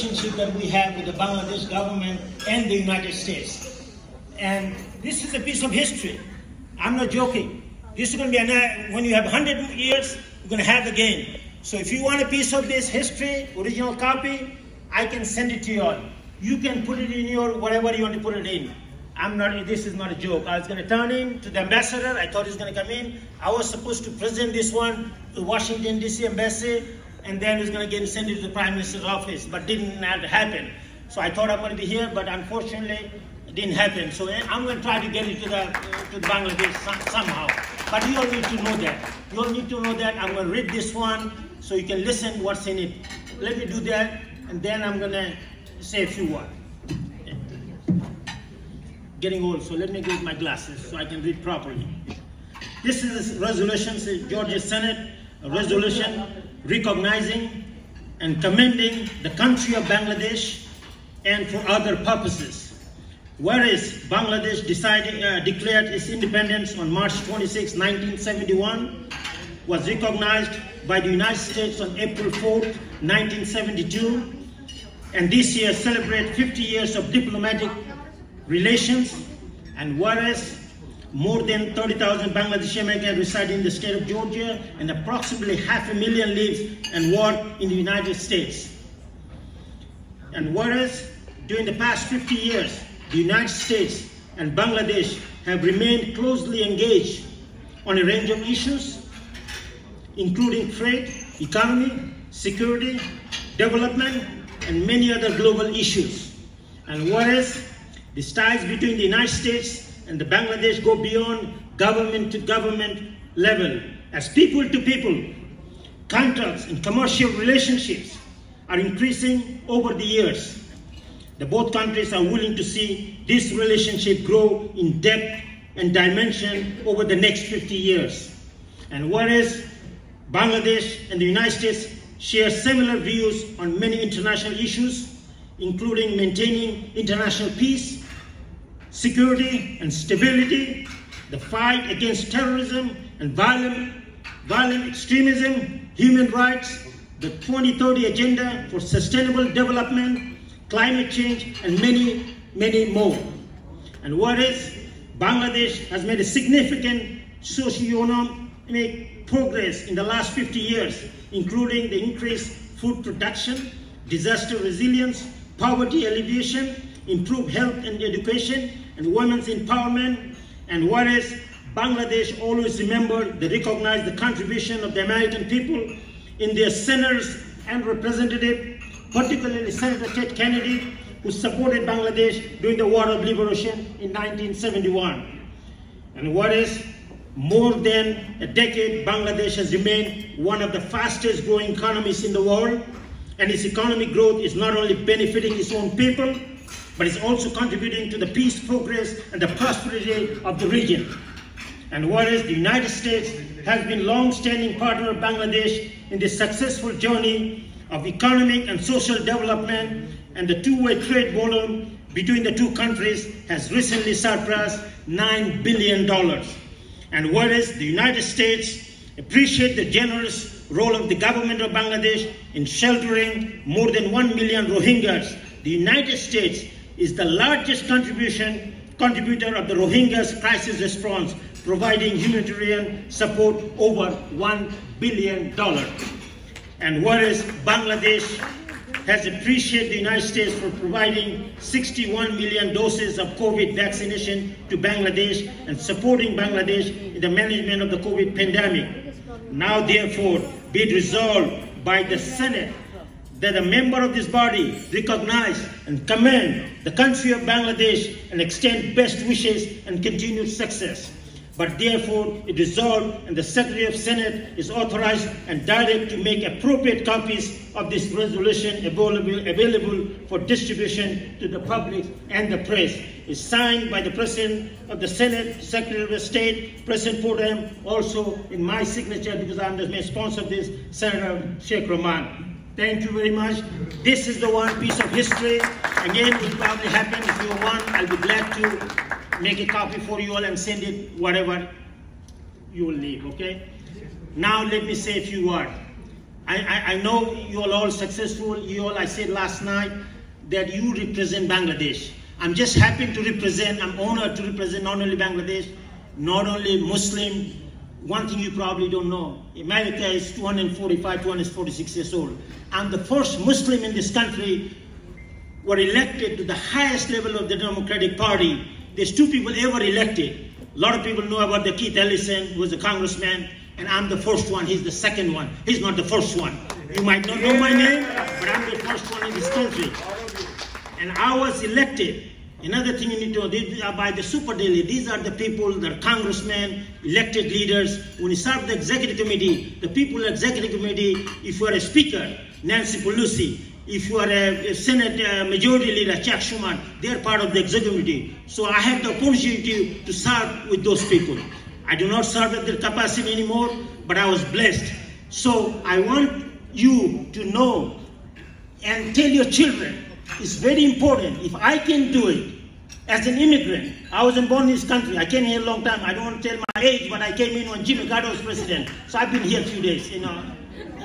relationship that we have with the Bangladesh government and the United States. And this is a piece of history. I'm not joking. This is going to be, when you have 100 years, you're going to have again. So if you want a piece of this history, original copy, I can send it to you all. You can put it in your, whatever you want to put it in. This is not a joke. I was going to turn in to the ambassador. I thought he was going to come in. I was supposed to present this one to Washington, D.C. embassy, and then he was going to send it to the Prime Minister's office, but didn't happen. So I thought I'm going to be here, but unfortunately, it didn't happen. So I'm going to try to get it to Bangladesh somehow. But you all need to know that. You all need to know that. I'm going to read this one so you can listen what's in it. Let me do that, and then I'm going to say a few words. Getting old, so let me get my glasses so I can read properly. This is a resolution, Georgia Senate, a resolution recognizing and commending the country of Bangladesh and for other purposes. Whereas Bangladesh declared its independence on March 26, 1971, was recognized by the United States on April 4, 1972, and this year celebrates 50 years of diplomatic relations, and whereas more than 30,000 Bangladeshi Americans reside in the state of Georgia and approximately 500,000 live and work in the United States. And whereas during the past 50 years, the United States and Bangladesh have remained closely engaged on a range of issues, including trade, economy, security, development, and many other global issues. And whereas these ties between the United States and the Bangladesh go beyond government to government level, as people to people, contracts and commercial relationships are increasing over the years. Both countries are willing to see this relationship grow in depth and dimension over the next 50 years. And whereas Bangladesh and the United States share similar views on many international issues, including maintaining international peace, security and stability, the fight against terrorism and violent extremism, human rights, the 2030 Agenda for Sustainable Development, climate change, and many, many more. And whereas Bangladesh has made a significant socio-economic progress in the last 50 years, including the increased food production, disaster resilience, poverty alleviation, improved health and education, and women's empowerment. And whereas Bangladesh always recognize the contribution of the American people in their senators and representatives, particularly Senator Ted Kennedy, who supported Bangladesh during the War of Liberation in 1971. And whereas more than a decade, Bangladesh has remained one of the fastest growing economies in the world, and its economic growth is not only benefiting its own people, but is also contributing to the peace, progress, and the prosperity of the region. And whereas the United States has been a long-standing partner of Bangladesh in the successful journey of economic and social development, and the two-way trade volume between the two countries has recently surpassed $9 billion. And whereas the United States appreciates the generous role of the government of Bangladesh in sheltering more than 1 million Rohingyas, the United States is the largest contributor of the Rohingyas crisis response, providing humanitarian support over $1 billion. And whereas Bangladesh has appreciated the United States for providing 61 million doses of COVID vaccination to Bangladesh and supporting Bangladesh in the management of the COVID pandemic. Now, therefore, be it resolved by the Senate that a member of this body recognize and commend the country of Bangladesh and extend best wishes and continued success. But therefore, it resolved, and the Secretary of Senate is authorized and directed to make appropriate copies of this resolution available for distribution to the public and the press. It's signed by the President of the Senate, Secretary of State, President Podem, also in my signature because I'm the main sponsor of this, Senator Sheikh Rahman. Thank you very much. This is the one piece of history. Again, it will probably happen. If you want, I'll be glad to make a copy for you all and send it whatever you will need, okay? Now let me say a few words. I know you are all successful. You all, I said last night that you represent Bangladesh. I'm just happy to represent, I'm honored to represent not only Bangladesh, not only Muslim. One thing you probably don't know, America is 245, 246 years old. I'm the first Muslim in this country were elected to the highest level of the Democratic Party. There's 2 people ever elected. A lot of people know about the Keith Ellison, who was a congressman, and I'm the first one, he's the second one. He's not the first one. You might not know my name, but I'm the first one in this country. And I was elected. Another thing you need to know, these are by the super daily. These are the people, the congressmen, elected leaders. When you serve the executive committee, the people in the executive committee, if you are a speaker, Nancy Pelosi, if you are a Senate majority leader, Chuck Schumer, they're part of the executive committee. So I have the opportunity to serve with those people. I do not serve at their capacity anymore, but I was blessed. So I want you to know and tell your children, it's very important. If I can do it as an immigrant, I wasn't born in this country. I came here a long time. I don't want to tell my age, but I came in when Jimmy Carter was president. So I've been here a few days. You know,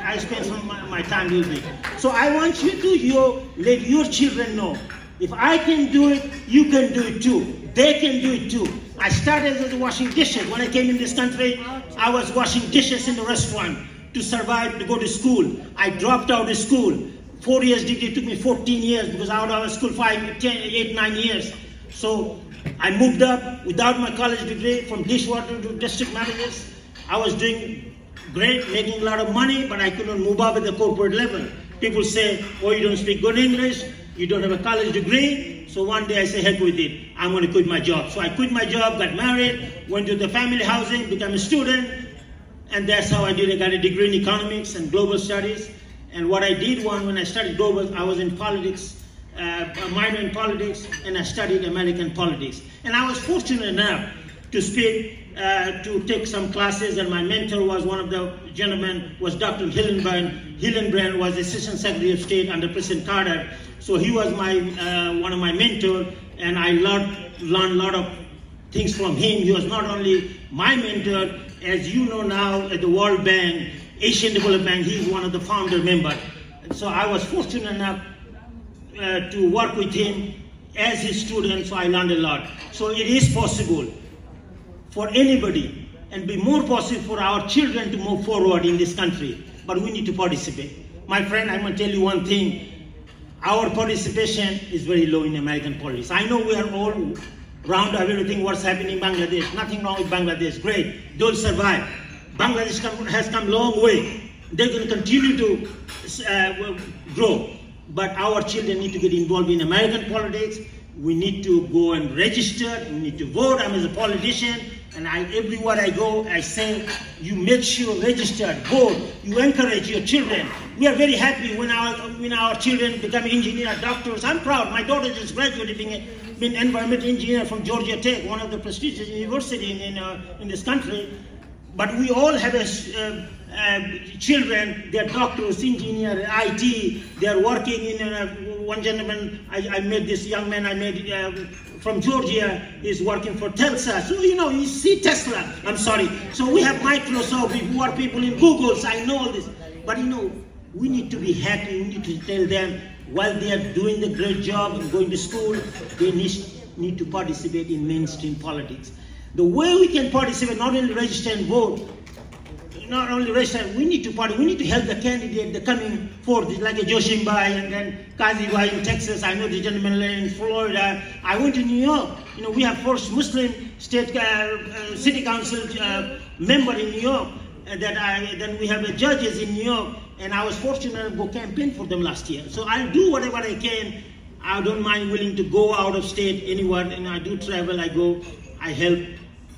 I spent some of my time a little bit. So I want you to let your children know, if I can do it, you can do it too. They can do it too. I started as washing dishes. When I came in this country, I was washing dishes in the restaurant to survive, to go to school. I dropped out of school. 4 years degree took me 14 years because out of school 5, 10, 8, 9 years. So I moved up without my college degree from dishwater to district managers. I was doing great, making a lot of money, but I couldn't move up at the corporate level. People say, oh, you don't speak good English, you don't have a college degree. So one day I say, heck with it, I'm going to quit my job. So I quit my job, got married, went to the family housing, became a student, and that's how I did. I got a degree in economics and global studies. And what I did when I studied global, I was in politics, a minor in politics, and I studied American politics. And I was fortunate enough to speak, to take some classes, and my mentor was one of the gentlemen, was Dr. Hillenbrand. Hillenbrand was Assistant Secretary of State under President Carter. So he was one of my mentors, and I learned a lot of things from him. He was not only my mentor, as you know now at the World Bank, Asian Development Bank, he's one of the founder members. So I was fortunate enough to work with him as his student, so I learned a lot. So it is possible for anybody, and be more possible for our children to move forward in this country, but we need to participate. My friend, I'm going to tell you one thing. Our participation is very low in American politics. I know we are all round of everything, what's happening in Bangladesh. Nothing wrong with Bangladesh, great, they'll survive. Bangladesh has come a long way. They're going to continue to grow. But our children need to get involved in American politics. We need to go and register. We need to vote. I'm as a politician, and everywhere I go, I say, you make sure register, vote. You encourage your children. We are very happy when our children become engineers, doctors. I'm proud. My daughter just graduated being an environmental engineer from Georgia Tech, one of the prestigious universities in this country. But we all have children, they're doctors, engineers, IT, they're working in, one gentleman, I met this young man I met from Georgia, is working for Telsa. So, you see Tesla, I'm sorry. So we have Microsoft, who are people in Google, so I know all this. But we need to be happy, we need to tell them, while they are doing the great job and going to school, they need to participate in mainstream politics. The way we can participate, not only register and vote, not only register, we need to participate. We need to help the candidate, the coming forth, like a Joshimbai and then Kazibai in Texas. I know the gentleman in Florida. I went to New York. We have first Muslim state city council member in New York. Then we have judges in New York, and I was fortunate to go campaign for them last year. So I'll do whatever I can. I don't mind willing to go out of state anywhere, and I do travel. I go, I help.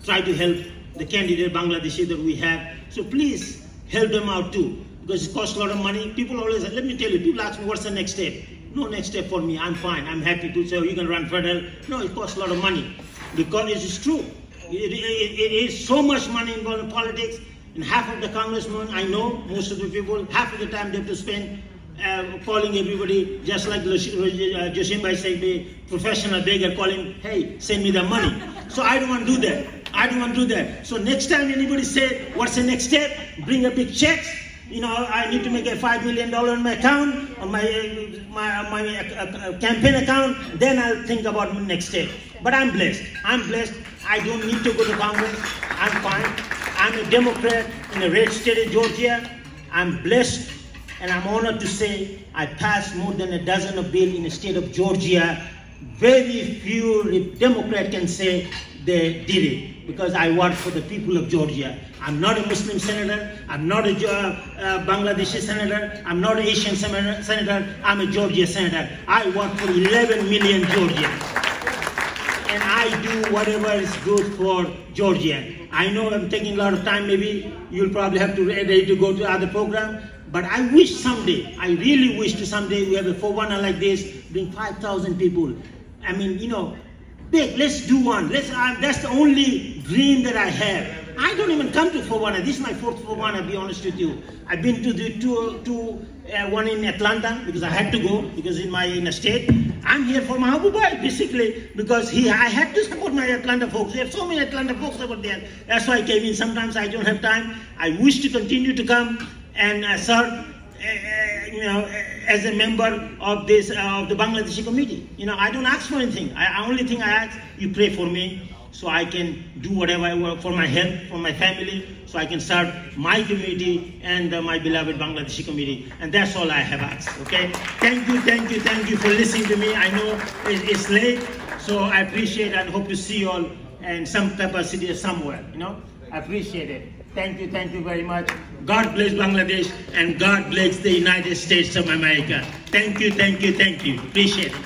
Try to help the candidate Bangladeshi that we have. So please help them out too, because it costs a lot of money. People always, let me tell you, people ask me, what's the next step? No next step for me, I'm fine. I'm happy to say, you can run federal. No, it costs a lot of money, because it is true. It is so much money involved in politics, and half of the congressmen, I know, most of the people, half of the time they have to spend calling everybody, just like Joshimbai said, the professional beggar calling, hey, send me the money. So I don't want to do that. I don't want to do that. So next time anybody say, what's the next step? Bring a big check, you know, I need to make a $5 million in my account, on my campaign account, then I'll think about my next step. But I'm blessed. I'm blessed. I don't need to go to Congress. I'm fine. I'm a Democrat in a red state of Georgia. I'm blessed, and I'm honored to say I passed more than a dozen of bills in the state of Georgia. Very few Democrats can say they did it, because I work for the people of Georgia. I'm not a Muslim senator. I'm not a Bangladeshi senator. I'm not an Asian senator. I'm a Georgia senator. I work for 11 million Georgians. And I do whatever is good for Georgia. I know I'm taking a lot of time. Maybe you'll probably have to ready to go to other program. But I wish someday, I really wish to someday we have a FOBANA like this, bring 5,000 people. I mean, you know, big, let's do one. That's the only dream that I have. I don't even come to FOBANA. This is my fourth FOBANA, to be honest with you. I've been to the one in Atlanta because I had to go, because in a state. I'm here for Mahabubai, basically, because I had to support my Atlanta folks. We have so many Atlanta folks over there. That's why I came in. Sometimes I don't have time. I wish to continue to come and serve, you know, as a member of this of the Bangladeshi committee. You know, I don't ask for anything. Only thing I ask, you pray for me, so I can do whatever I want for my health, for my family, so I can serve my community and my beloved Bangladeshi community. And that's all I have asked, okay? Thank you for listening to me. I know it's late, so I appreciate and hope to see you all in some capacity somewhere, you know? I appreciate it. Thank you very much. God bless Bangladesh, and God bless the United States of America. Thank you. Appreciate it.